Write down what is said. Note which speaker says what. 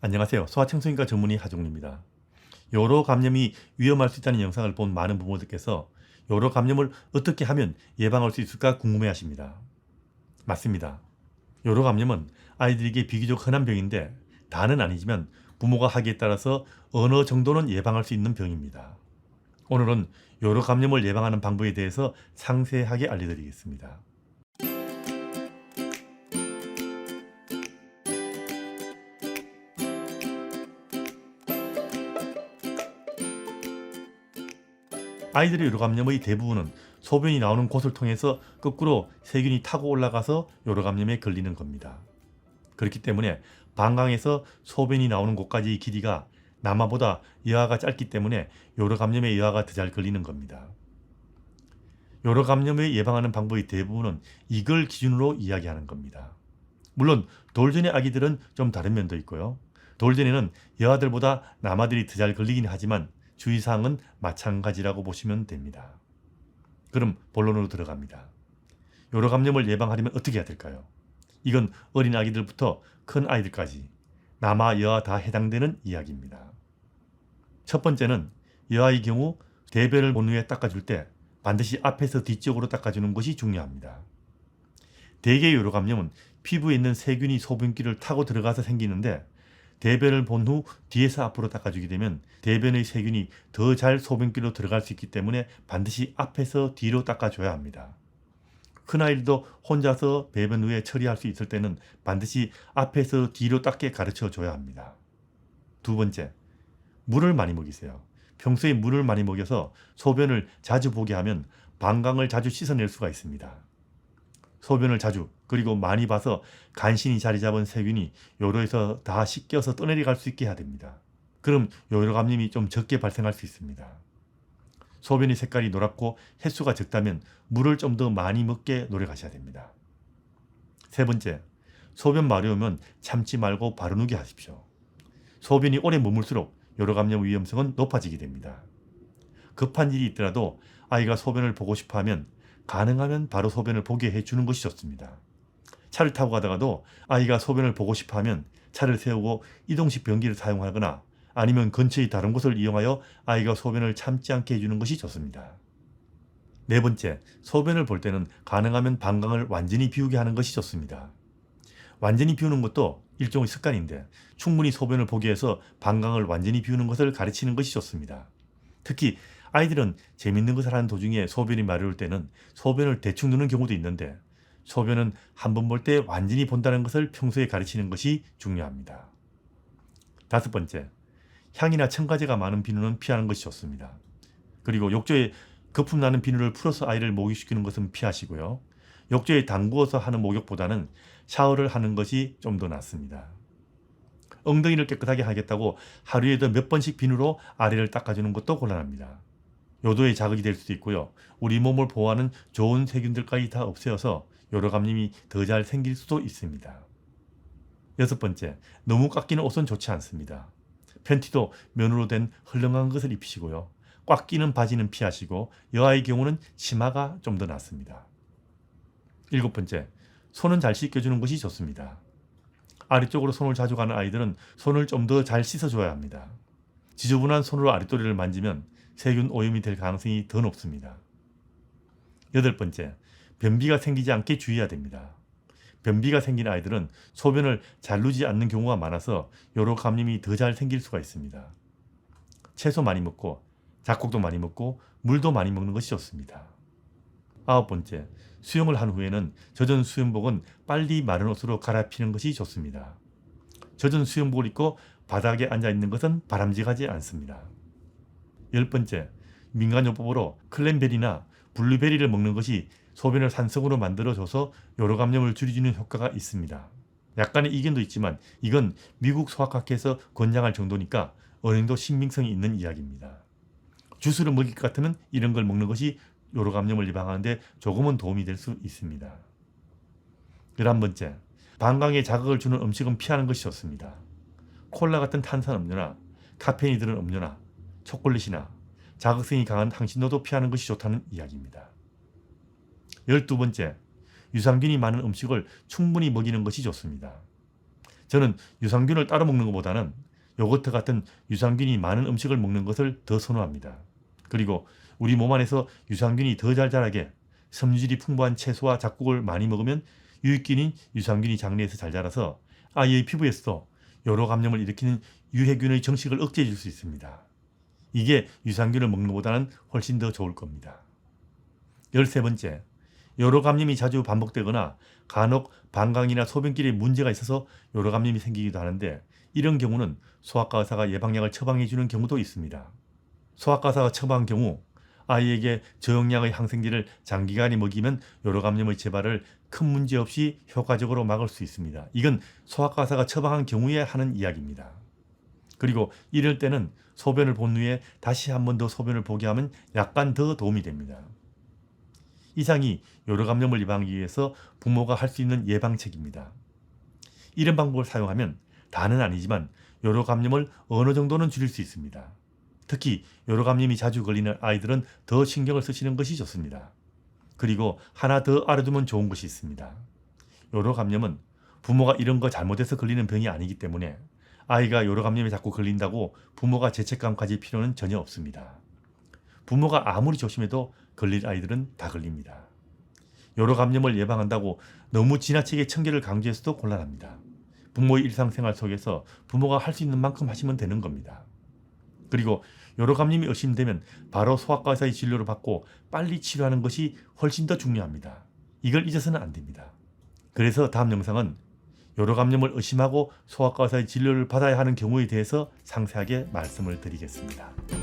Speaker 1: 안녕하세요. 소아청소년과 전문의 하종입니다. 요로 감염이 위험할 수 있다는 영상을 본 많은 부모들께서 요로 감염을 어떻게 하면 예방할 수 있을까 궁금해 하십니다. 맞습니다. 요로 감염은 아이들에게 비교적 흔한 병인데 다는 아니지만 부모가 하기에 따라서 어느 정도는 예방할 수 있는 병입니다. 오늘은 요로 감염을 예방하는 방법에 대해서 상세하게 알려드리겠습니다. 아이들의 요로감염의 대부분은 소변이 나오는 곳을 통해서 거꾸로 세균이 타고 올라가서 요로감염에 걸리는 겁니다. 그렇기 때문에 방광에서 소변이 나오는 곳까지의 길이가 남아보다 여하가 짧기 때문에 요로감염의 여하가 더 잘 걸리는 겁니다. 요로감염을 예방하는 방법의 대부분은 이걸 기준으로 이야기하는 겁니다. 물론 돌전의 아기들은 좀 다른 면도 있고요. 돌전에는 여아들보다 남아들이 더 잘 걸리긴 하지만 주의사항은 마찬가지라고 보시면 됩니다. 그럼 본론으로 들어갑니다. 요로감염을 예방하려면 어떻게 해야 될까요? 이건 어린 아기들부터 큰 아이들까지 남아 여아 다 해당되는 이야기입니다. 첫 번째는 여아의 경우 대변을 본 후에 닦아줄 때 반드시 앞에서 뒤쪽으로 닦아주는 것이 중요합니다. 대개 요로감염은 피부에 있는 세균이 소변기를 타고 들어가서 생기는데 대변을 본 후 뒤에서 앞으로 닦아주게 되면 대변의 세균이 더 잘 소변기로 들어갈 수 있기 때문에 반드시 앞에서 뒤로 닦아줘야 합니다. 큰아이들도 혼자서 배변 후에 처리할 수 있을 때는 반드시 앞에서 뒤로 닦게 가르쳐 줘야 합니다. 두 번째, 물을 많이 먹이세요. 평소에 물을 많이 먹여서 소변을 자주 보게 하면 방광을 자주 씻어낼 수가 있습니다. 소변을 자주 그리고 많이 봐서 간신히 자리 잡은 세균이 요로에서 다 씻겨서 떠내려갈 수 있게 해야 됩니다. 그럼 요로 감염이 좀 적게 발생할 수 있습니다. 소변의 색깔이 노랗고 횟수가 적다면 물을 좀 더 많이 먹게 노력하셔야 됩니다. 세 번째, 소변 마려우면 참지 말고 바로 누게 하십시오. 소변이 오래 머물수록 요로 감염 위험성은 높아지게 됩니다. 급한 일이 있더라도 아이가 소변을 보고 싶어 하면 가능하면 바로 소변을 보게 해주는 것이 좋습니다. 차를 타고 가다가도 아이가 소변을 보고 싶어 하면 차를 세우고 이동식 변기를 사용하거나 아니면 근처의 다른 곳을 이용하여 아이가 소변을 참지 않게 해주는 것이 좋습니다. 네 번째, 소변을 볼 때는 가능하면 방광을 완전히 비우게 하는 것이 좋습니다. 완전히 비우는 것도 일종의 습관인데 충분히 소변을 보기 위해서 방광을 완전히 비우는 것을 가르치는 것이 좋습니다. 특히 아이들은 재밌는 것을 하는 도중에 소변이 마려울 때는 소변을 대충 누는 경우도 있는데 소변은 한 번 볼 때 완전히 본다는 것을 평소에 가르치는 것이 중요합니다. 다섯 번째, 향이나 첨가제가 많은 비누는 피하는 것이 좋습니다. 그리고 욕조에 거품 나는 비누를 풀어서 아이를 목욕시키는 것은 피하시고요. 욕조에 담그어서 하는 목욕보다는 샤워를 하는 것이 좀 더 낫습니다. 엉덩이를 깨끗하게 하겠다고 하루에도 몇 번씩 비누로 아래를 닦아주는 것도 곤란합니다. 요도에 자극이 될 수도 있고요. 우리 몸을 보호하는 좋은 세균들까지 다 없애어서 요로감염이 더 잘 생길 수도 있습니다. 여섯 번째, 너무 꽉 끼는 옷은 좋지 않습니다. 팬티도 면으로 된 헐렁한 것을 입히시고요. 꽉 끼는 바지는 피하시고 여아의 경우는 치마가 좀 더 낫습니다. 일곱 번째, 손은 잘 씻겨주는 것이 좋습니다. 아래쪽으로 손을 자주 가는 아이들은 손을 좀 더 잘 씻어줘야 합니다. 지저분한 손으로 아랫도리를 만지면 세균 오염이 될 가능성이 더 높습니다. 여덟 번째, 변비가 생기지 않게 주의해야 됩니다. 변비가 생긴 아이들은 소변을 잘 누지 않는 경우가 많아서 요로 감염이 더 잘 생길 수가 있습니다. 채소 많이 먹고 잡곡도 많이 먹고 물도 많이 먹는 것이 좋습니다. 아홉 번째, 수영을 한 후에는 젖은 수영복은 빨리 마른 옷으로 갈아입히는 것이 좋습니다. 젖은 수영복을 입고 바닥에 앉아 있는 것은 바람직하지 않습니다. 열 번째, 민간요법으로 클랜베리나 블루베리를 먹는 것이 소변을 산성으로 만들어줘서 요로감염을 줄여주는 효과가 있습니다. 약간의 이견도 있지만 이건 미국 소아과학회에서 권장할 정도니까 어느 정도 신빙성이 있는 이야기입니다. 주스를 먹일 것 같으면 이런 걸 먹는 것이 요로감염을 예방하는데 조금은 도움이 될 수 있습니다. 11번째, 방광에 자극을 주는 음식은 피하는 것이 좋습니다. 콜라 같은 탄산음료나 카페인이 들은 음료나 초콜릿이나 자극성이 강한 향신료도 피하는 것이 좋다는 이야기입니다. 12번째, 유산균이 많은 음식을 충분히 먹이는 것이 좋습니다. 저는 유산균을 따로 먹는 것보다는 요거트 같은 유산균이 많은 음식을 먹는 것을 더 선호합니다. 그리고 우리 몸 안에서 유산균이 더 잘 자라게 섬유질이 풍부한 채소와 잡곡을 많이 먹으면 유익균인 유산균이 장내에서 잘 자라서 아이의 피부에서도 여러 감염을 일으키는 유해균의 정식을 억제해 줄 수 있습니다. 이게 유산균을 먹는 것보다는 훨씬 더 좋을 겁니다. 13번째, 여러 감염이 자주 반복되거나 간혹 방광이나 소변길에 문제가 있어서 여러 감염이 생기기도 하는데 이런 경우는 소아과 의사가 예방약을 처방해 주는 경우도 있습니다. 소아과 의사가 처방한 경우 아이에게 저용량의 항생제를 장기간에 먹이면 여러 감염의 재발을 큰 문제 없이 효과적으로 막을 수 있습니다. 이건 소아과 의사가 처방한 경우에 하는 이야기입니다. 그리고 이럴 때는 소변을 본 후에 다시 한 번 더 소변을 보게 하면 약간 더 도움이 됩니다. 이상이 여러 감염을 예방하기 위해서 부모가 할 수 있는 예방책입니다. 이런 방법을 사용하면 다는 아니지만 여러 감염을 어느 정도는 줄일 수 있습니다. 특히 여러 감염이 자주 걸리는 아이들은 더 신경을 쓰시는 것이 좋습니다. 그리고 하나 더 알아두면 좋은 것이 있습니다. 여러 감염은 부모가 이런 거 잘못해서 걸리는 병이 아니기 때문에 아이가 여러 감염에 자꾸 걸린다고 부모가 죄책감 가질 필요는 전혀 없습니다. 부모가 아무리 조심해도 걸릴 아이들은 다 걸립니다. 여러 감염을 예방한다고 너무 지나치게 청결을 강조해서도 곤란합니다. 부모의 일상생활 속에서 부모가 할 수 있는 만큼 하시면 되는 겁니다. 그리고 여러 감염이 의심되면 바로 소아과 의사의 진료를 받고 빨리 치료하는 것이 훨씬 더 중요합니다. 이걸 잊어서는 안 됩니다. 그래서 다음 영상은 여러 감염을 의심하고 소아과 의사의 진료를 받아야 하는 경우에 대해서 상세하게 말씀을 드리겠습니다.